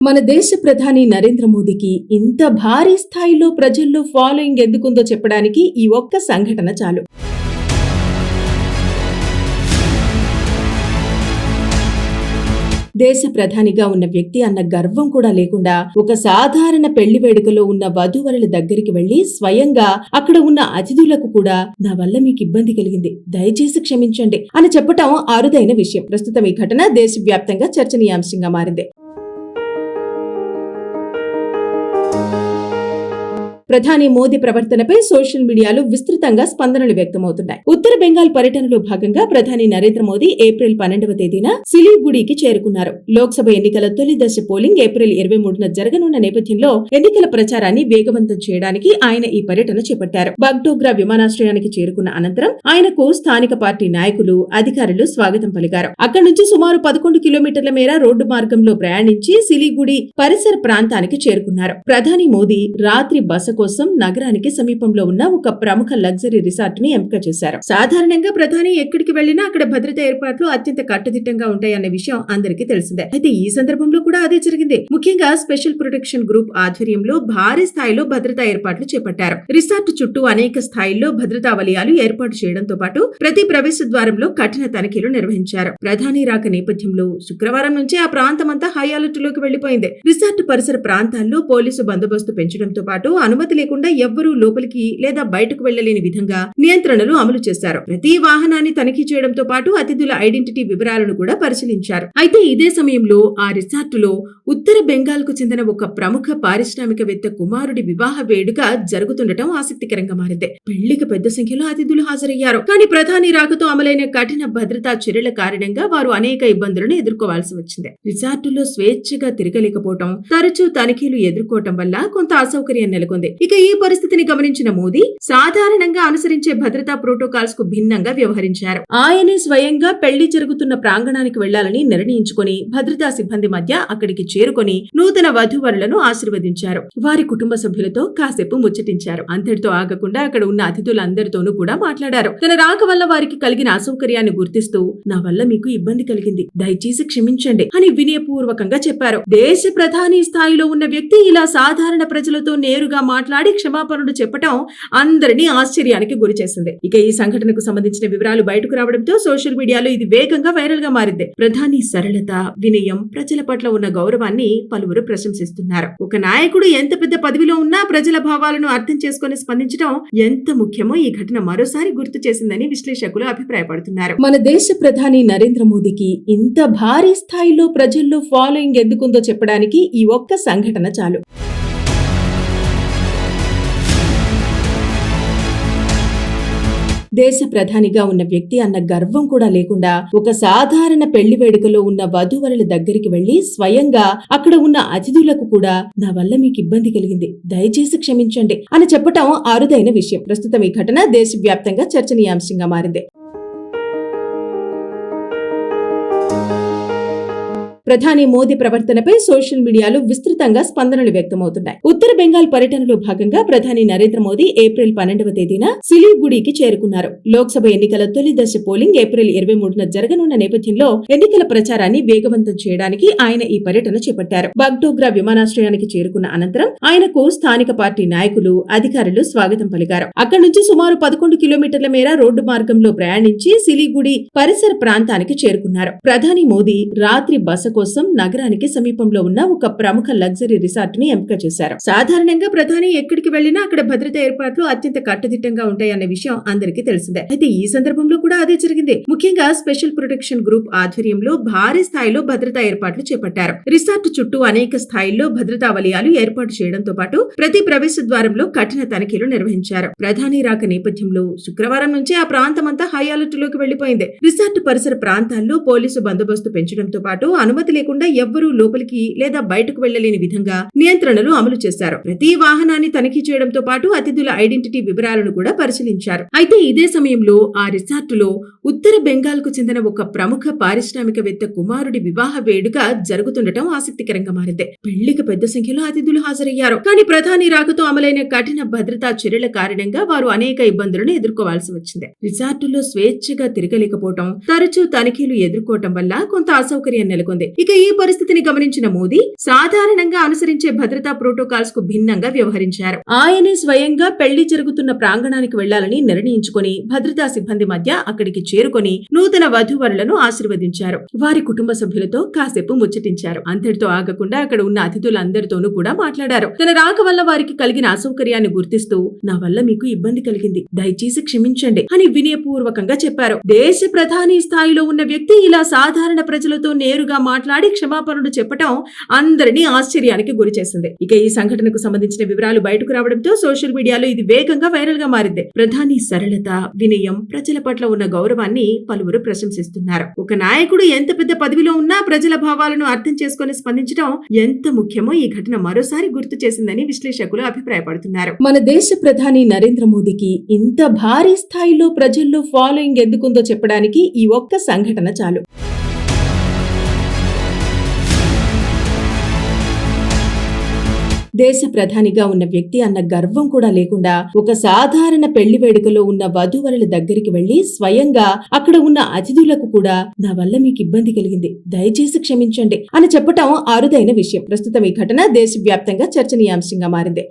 మన దేశ ప్రధాని నరేంద్ర మోదీకి ఇంత భారీ స్థాయిలో ప్రజల్లో ఫాలోయింగ్ ఎందుకుందో చెప్పడానికి ఈ ఒక్క సంఘటన చాలు. దేశ ప్రధానిగా ఉన్న వ్యక్తి అన్న గర్వం కూడా లేకుండా ఒక సాధారణ పెళ్లి వేడుకలో ఉన్న వధూవరుల దగ్గరికి వెళ్లి స్వయంగా అక్కడ ఉన్న అతిథులకు కూడా నా వల్ల మీకు ఇబ్బంది కలిగింది, దయచేసి క్షమించండి అని చెప్పటం అరుదైన విషయం. ప్రస్తుతం ఈ ఘటన దేశవ్యాప్తంగా చర్చనీయాంశంగా మారింది. ప్రధాని మోదీ ప్రవర్తనపై సోషల్ మీడియాలో విస్తృతంగా స్పందనలు వ్యక్తమవుతున్నాయి. ఉత్తర బెంగాల్ పర్యటనలో భాగంగా ప్రధాని నరేంద్ర మోదీ ఏప్రిల్ 12వ తేదీన సిలిగుడికి చేరుకున్నారు. లోక్సభ ఎన్నికల తొలి దశ పోలింగ్ ఏప్రిల్ 23న జరగనున్న నేపథ్యంలో ఎన్నికల ప్రచారాన్ని వేగవంతం చేయడానికి ఆయన ఈ పర్యటన చేపట్టారు. బగ్డోగ్రా విమానాశ్రయానికి చేరుకున్న అనంతరం ఆయనకు స్థానిక పార్టీ నాయకులు, అధికారులు స్వాగతం పలికారు. అక్కడి నుంచి సుమారు 11 కిలోమీటర్ల మేర రోడ్డు మార్గంలో ప్రయాణించి సిలిగుడి పరిసర ప్రాంతానికి చేరుకున్నారు. ప్రధాని మోదీ రాత్రి బస కోసం నగరానికి సమీపంలో ఉన్న ఒక ప్రముఖ లగ్జరీ రిసార్ట్ ని ఎంపిక చేశారు. సాధారణంగా ప్రధాని ఎక్కడికి వెళ్లినా అక్కడ భద్రతా ఏర్పాట్లు అత్యంత కట్టుదిట్టంగా ఉంటాయన్న విషయం అందరికీ తెలిసిందే. అయితే ఈ సందర్భంలో కూడా అదే జరిగింది. ముఖ్యంగా స్పెషల్ ప్రొటెక్షన్ గ్రూప్ ఆధ్వర్యంలో భారీ స్థాయిలో భద్రతా ఏర్పాట్లు చేపట్టారు. రిసార్ట్ చుట్టూ అనేక స్థాయిల్లో భద్రతా వలయాలు ఏర్పాటు చేయడంతో పాటు ప్రతి ప్రవేశ ద్వారంలో కఠిన తనిఖీలు నిర్వహించారు. ప్రధాని రాక నేపథ్యంలో శుక్రవారం నుంచి ఆ ప్రాంతమంతా హై అలర్ట్ లోకి వెళ్లిపోయింది. రిసార్ట్ పరిసర ప్రాంతాల్లో పోలీసు బందోబస్తు పెంచడంతో పాటు అనుమతి లేకుండా ఎవ్వరూ లోపలికి లేదా బయటకు వెళ్లలేని విధంగా నియంత్రణలు అమలు చేశారు. ప్రతి వాహనాన్ని తనిఖీ చేయడంతో పాటు అతిథుల ఐడెంటిటీ వివరాలను కూడా పరిశీలించారు. అయితే ఇదే సమయంలో ఆ రిసార్టులో ఉత్తర బెంగాల్ కు చెందిన ఒక ప్రముఖ పారిశ్రామికవేత్త కుమారుడి వివాహ వేడుక జరుగుతుండటం ఆసక్తికరంగా మారింది. పెళ్లికి పెద్ద సంఖ్యలో అతిథులు హాజరయ్యారు. కానీ ప్రధాని రాకతో అమలైన కఠిన భద్రతా చర్యల కారణంగా వారు అనేక ఇబ్బందులను ఎదుర్కోవాల్సి వచ్చింది. రిసార్టులో స్వేచ్ఛగా తిరగలేకపోవడం, తరచూ తనిఖీలు ఎదుర్కోవటం వల్ల కొంత అసౌకర్యం నెలకొంది. ఇక ఈ పరిస్థితిని గమనించిన మోదీ సాధారణంగా అనుసరించే భద్రతా ప్రోటోకాల్స్ కు భిన్నంగా వ్యవహరించారు. ఆయనే స్వయంగా పెళ్లి జరుగుతున్న ప్రాంగణానికి వెళ్లాలని నిర్ణయించుకుని భద్రతా సిబ్బంది మధ్య అక్కడికి చేరుకొని నూతన వధూవరులను ఆశీర్వదించారు. వారి కుటుంబ సభ్యులతో కాసేపు ముచ్చటించారు. అంతటితో ఆగకుండా అక్కడ ఉన్న అతిథులందరితోనూ కూడా మాట్లాడారు. తన రాక వల్ల వారికి కలిగిన అసౌకర్యాన్ని గుర్తిస్తూ నా వల్ల మీకు ఇబ్బంది కలిగింది, దయచేసి క్షమించండి అని వినయపూర్వకంగా చెప్పారు. దేశ ప్రధాని స్థాయిలో ఉన్న వ్యక్తి ఇలా సాధారణ ప్రజలతో నేరుగా మాట్లాడి క్షమాపణలు చెప్పటం అందరినీ ఆశ్చర్యానికి గురి చేసింది. ఇక ఈ సంఘటనకు సంబంధించిన వివరాలు బయటకు రావడంతో సోషల్ మీడియాలో ఇది వేగంగా వైరల్ గా మారింది. ప్రధాని సరళత, వినయం, ప్రజల పట్ల ఉన్న గౌరవాన్ని పలువురు ప్రశంసిస్తున్నారు. ఒక నాయకుడు ఎంత పెద్ద పదవిలో ఉన్నా ప్రజల భావాలను అర్థం చేసుకుని స్పందించడం ఎంత ముఖ్యమో ఈ ఘటన మరోసారి గుర్తు చేసిందని విశ్లేషకులు అభిప్రాయపడుతున్నారు. మన దేశ ప్రధాని నరేంద్ర మోదీకి ఇంత భారీ స్థాయిలో ప్రజల్లో ఫాలోయింగ్ ఎందుకుందో చెప్పడానికి ఈ ఒక్క సంఘటన చాలు. దేశ ప్రధానిగా ఉన్న వ్యక్తి అన్న గర్వం కూడా లేకుండా ఒక సాధారణ పెళ్లి వేడుకలో ఉన్న వధూవరుల దగ్గరికి వెళ్లి స్వయంగా అక్కడ ఉన్న అతిథులకు కూడా నా వల్ల మీకు ఇబ్బంది కలిగింది, దయచేసి క్షమించండి అని చెప్పటం అరుదైన విషయం. ప్రస్తుతం ఈ ఘటన దేశవ్యాప్తంగా చర్చనీయాంశంగా మారింది. ప్రధాని మోదీ ప్రవర్తనపై సోషల్ మీడియాలో విస్తృతంగా స్పందనలు వ్యక్తమవుతున్నాయి. ఉత్తర బెంగాల్ పర్యటనలో భాగంగా ప్రధాని నరేంద్ర మోదీ ఏప్రిల్ 12వ తేదీన సిలిగుడికి చేరుకున్నారు. లోక్సభ ఎన్నికల తొలి దశ పోలింగ్ ఏప్రిల్ 23న జరగనున్న నేపథ్యంలో ఎన్నికల ప్రచారాన్ని వేగవంతం చేయడానికి ఆయన ఈ పర్యటన చేపట్టారు. బగ్డోగ్రా విమానాశ్రయానికి చేరుకున్న అనంతరం ఆయనకు స్థానిక పార్టీ నాయకులు, అధికారులు స్వాగతం పలికారు. అక్కడి నుంచి సుమారు 11 కిలోమీటర్ల మేర రోడ్డు మార్గంలో ప్రయాణించి సిలిగుడి పరిసర ప్రాంతానికి చేరుకున్నారు. ప్రధాని మోదీ రాత్రి బస కోసం నగరానికి సమీపంలో ఉన్న ఒక ప్రముఖ లగ్జరీ రిసార్ట్ ని ఎంపిక చేశారు. సాధారణంగా ప్రధాని ఎక్కడికి వెళ్లినా అక్కడ భద్రతా ఏర్పాట్లు అత్యంత కట్టుదిట్టంగా ఉంటాయన్న విషయం అందరికీ తెలిసిందే. అయితే ఈ సందర్భంలో కూడా అదే జరిగింది. ముఖ్యంగా స్పెషల్ ప్రొటెక్షన్ గ్రూప్ ఆధ్వర్యంలో భారీ స్థాయిలో భద్రతా ఏర్పాట్లు చేపట్టారు. రిసార్ట్ చుట్టూ అనేక స్థాయిల్లో భద్రతా వలయాలు ఏర్పాటు చేయడంతో పాటు ప్రతి ప్రవేశ ద్వారంలో కఠిన తనిఖీలు నిర్వహించారు. ప్రధాని రాక నేపథ్యంలో శుక్రవారం నుంచి ఆ ప్రాంతమంతా హై అలర్ట్ లోకి వెళ్లిపోయింది. రిసార్ట్ పరిసర ప్రాంతాల్లో పోలీసు బందోబస్తు పెంచడంతో పాటు అనుమతి లేకుండా ఎవ్వరూ లోపలికి లేదా బయటకు వెళ్లలేని విధంగా నియంత్రణలు అమలు చేశారు. ప్రతి వాహనాన్ని తనిఖీ చేయడంతో పాటు అతిథుల ఐడెంటిటీ వివరాలను కూడా పరిశీలించారు. అయితే ఇదే సమయంలో ఆ రిసార్టులో ఉత్తర బెంగాల్ కు చెందిన ఒక ప్రముఖ పారిశ్రామికవేత్త కుమారుడి వివాహ వేడుక జరుగుతుండటం ఆసక్తికరంగా మారింది. పెళ్లికి పెద్ద సంఖ్యలో అతిథులు హాజరయ్యారు. కానీ ప్రధాని రాకతో అమలైన కఠిన భద్రతా చర్యల కారణంగా వారు అనేక ఇబ్బందులను ఎదుర్కోవాల్సి వచ్చింది. రిసార్టులో స్వేచ్ఛగా తిరగలేకపోవడం, తరచూ తనిఖీలు ఎదుర్కోవటం వల్ల కొంత అసౌకర్యం నెలకొంది. ఇక ఈ పరిస్థితిని గమనించిన మోదీ సాధారణంగా అనుసరించే భద్రతా ప్రోటోకాల్స్ కు భిన్నంగా వ్యవహరించారు. ఆయనే స్వయంగా పెళ్లి జరుగుతున్న ప్రాంగణానికి వెళ్లాలని నిర్ణయించుకుని భద్రతా సిబ్బంది మధ్య అక్కడికి చేరుకొని నూతన వధూవరులను ఆశీర్వదించారు. వారి కుటుంబ సభ్యులతో కాసేపు ముచ్చటించారు. అంతటితో ఆగకుండా అక్కడ ఉన్న అతిథులందరితోనూ కూడా మాట్లాడారు. తన రాక వల్ల వారికి కలిగిన అసౌకర్యాన్ని గుర్తిస్తూ నా వల్ల మీకు ఇబ్బంది కలిగింది, దయచేసి క్షమించండి అని వినయపూర్వకంగా చెప్పారు. దేశ ప్రధాని స్థాయిలో ఉన్న వ్యక్తి ఇలా సాధారణ ప్రజలతో నేరుగా మాట్లాడి క్షమాపణలు చెప్పటం అందరినీ ఆశ్చర్యానికి గురి చేసింది. ఇక ఈ సంఘటనకు సంబంధించిన వివరాలు బయటకు రావడంతో సోషల్ మీడియాలో ఇది వేగంగా వైరల్ గా మారింది. ప్రధాని సరళత, వినయం, ప్రజల పట్ల ఉన్న గౌరవాన్ని పలువురు ప్రశంసిస్తున్నారు. ఒక నాయకుడు ఎంత పెద్ద పదవిలో ఉన్నా ప్రజల భావాలను అర్థం చేసుకుని స్పందించడం ఎంత ముఖ్యమో ఈ ఘటన మరోసారి గుర్తు చేసిందని విశ్లేషకులు అభిప్రాయపడుతున్నారు. మన దేశ ప్రధాని నరేంద్ర మోదీకి ఇంత భారీ స్థాయిలో ప్రజల్లో ఫాలోయింగ్ ఎందుకుందో చెప్పడానికి ఈ ఒక్క సంఘటన చాలు. దేశ ప్రధానిగా ఉన్న వ్యక్తి అన్న గర్వం కూడా లేకుండా ఒక సాధారణ పెళ్లి వేడుకలో ఉన్న వధూవరుల దగ్గరికి వెళ్లి స్వయంగా అక్కడ ఉన్న అతిథులకు కూడా నా వల్ల మీకు ఇబ్బంది కలిగింది, దయచేసి క్షమించండి అని చెప్పటం అరుదైన విషయం. ప్రస్తుతం ఈ ఘటన దేశవ్యాప్తంగా చర్చనీయాంశంగా మారింది.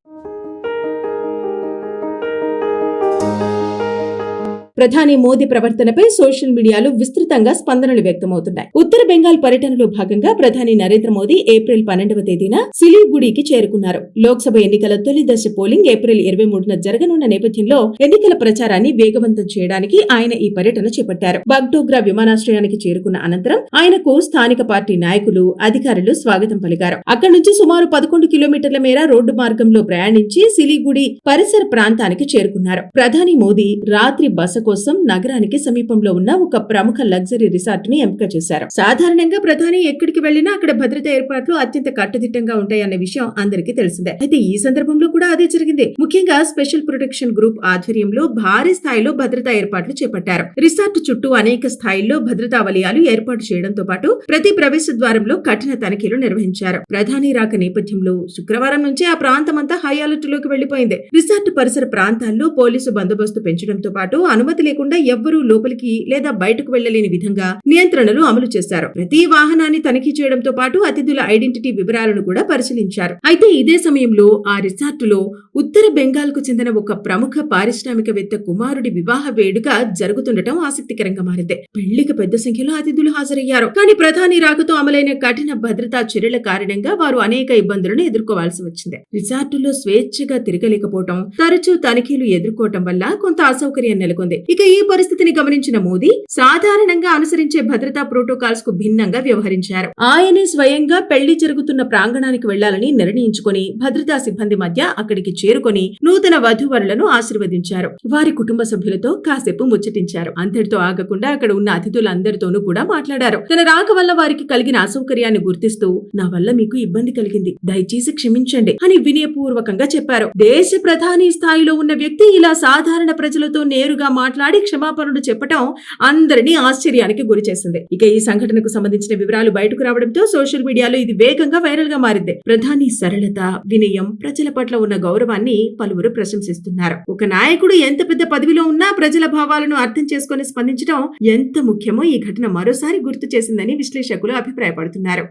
ప్రధాని మోదీ ప్రవర్తనపై సోషల్ మీడియాలో విస్తృతంగా స్పందనలు వ్యక్తమవుతున్నాయి. ఉత్తర బెంగాల్ పర్యటనలో భాగంగా ప్రధాని నరేంద్ర మోదీ ఏప్రిల్ 12వ తేదీన సిలిగుడికి చేరుకున్నారు. లోక్సభ ఎన్నికల తొలి దశ పోలింగ్ ఏప్రిల్ 23న జరగనున్న నేపథ్యంలో ఎన్నికల ప్రచారాన్ని వేగవంతం చేయడానికి ఆయన ఈ పర్యటన చేపట్టారు. బాగ్డోగ్రా విమానాశ్రయానికి చేరుకున్న అనంతరం ఆయనకు స్థానిక పార్టీ నాయకులు, అధికారులు స్వాగతం పలికారు. అక్కడి నుంచి సుమారు 11 కిలోమీటర్ల మేర రోడ్డు మార్గంలో ప్రయాణించి సిలిగుడి పరిసర ప్రాంతానికి చేరుకున్నారు. ప్రధాని మోదీ రాత్రి బస కోసం నగరానికి సమీపంలో ఉన్న ఒక ప్రముఖ లగ్జరీ రిసార్ట్ ని ఎంపిక చేశారు. సాధారణంగా ప్రధాని ఎక్కడికి వెళ్లినా అక్కడ భద్రతా ఏర్పాట్లు అత్యంత కట్టుదిట్టంగా ఉంటాయన్న విషయం అందరికీ తెలిసిందే. అయితే ఈ సందర్భంలో కూడా అదే జరిగింది. ముఖ్యంగా స్పెషల్ ప్రొటెక్షన్ గ్రూప్ ఆధ్వర్యంలో భారీ స్థాయిలో భద్రతా ఏర్పాట్లు చేపట్టారు. రిసార్ట్ చుట్టూ అనేక స్థాయిల్లో భద్రతా వలయాలు ఏర్పాటు చేయడంతో పాటు ప్రతి ప్రవేశ ద్వారంలో కఠిన తనిఖీలు నిర్వహించారు. ప్రధాని రాక నేపథ్యంలో శుక్రవారం నుంచి ఆ ప్రాంతమంతా హై అలర్ట్ లోకి వెళ్లిపోయింది. రిసార్ట్ పరిసర ప్రాంతాల్లో పోలీసు బందోబస్తు పెంచడంతో పాటు అనుమతి లేకుండా ఎవ్వరూ లోపలికి లేదా బయటకు వెళ్లలేని విధంగా నియంత్రణలు అమలు చేశారు. ప్రతి వాహనాన్ని తనిఖీ చేయడంతో పాటు అతిథుల ఐడెంటిటీ వివరాలను కూడా పరిశీలించారు. అయితే ఇదే సమయంలో ఆ రిసార్టులో ఉత్తర బెంగాల్ కు చెందిన ఒక ప్రముఖ పారిశ్రామికవేత్త కుమారుడి వివాహ వేడుక జరుగుతుండటం ఆసక్తికరంగా మారింది. పెళ్లికి పెద్ద సంఖ్యలో అతిథులు హాజరయ్యారు. కానీ ప్రధాని రాకతో అమలైన కఠిన భద్రతా చర్యల కారణంగా వారు అనేక ఇబ్బందులను ఎదుర్కోవాల్సి వచ్చింది. రిసార్టులో స్వేచ్ఛగా తిరగలేకపోవడం, తరచూ తనిఖీలు ఎదుర్కోవటం వల్ల కొంత అసౌకర్యం నెలకొంది. ఇక ఈ పరిస్థితిని గమనించిన మోదీ సాధారణంగా అనుసరించే భద్రతా ప్రోటోకాల్స్ కు భిన్నంగా వ్యవహరించారు. ఆయనే స్వయంగా పెళ్లి జరుగుతున్న ప్రాంగణానికి వెళ్లాలని నిర్ణయించుకుని భద్రతా సిబ్బంది మధ్య అక్కడికి చేరుకొని నూతన వధూవరులను ఆశీర్వదించారు. వారి కుటుంబ సభ్యులతో కాసేపు ముచ్చటించారు. అంతటితో ఆగకుండా అక్కడ ఉన్న అతిథులందరితోనూ కూడా మాట్లాడారు. తన రాక వల్ల వారికి కలిగిన అసౌకర్యాన్ని గుర్తిస్తూ నా వల్ల మీకు ఇబ్బంది కలిగింది, దయచేసి క్షమించండి అని వినయపూర్వకంగా చెప్పారు. దేశ ప్రధాని స్థాయిలో ఉన్న వ్యక్తి ఇలా సాధారణ ప్రజలతో నేరుగా మాట్లాడి క్షమాపణలు చెప్పటం అందరినీ ఆశ్చర్యానికి గురి చేసింది. ఇక ఈ సంఘటనకు సంబంధించిన వివరాలు బయటకు రావడంతో సోషల్ మీడియాలో ఇది వేగంగా వైరల్ గా మారింది. ప్రధాని సరళత, వినయం, ప్రజల పట్ల ఉన్న గౌరవాన్ని పలువురు ప్రశంసిస్తున్నారు. ఒక నాయకుడు ఎంత పెద్ద పదవిలో ఉన్నా ప్రజల భావాలను అర్థం చేసుకుని స్పందించడం ఎంత ముఖ్యమో ఈ ఘటన మరోసారి గుర్తు చేసిందని విశ్లేషకులు అభిప్రాయపడుతున్నారు.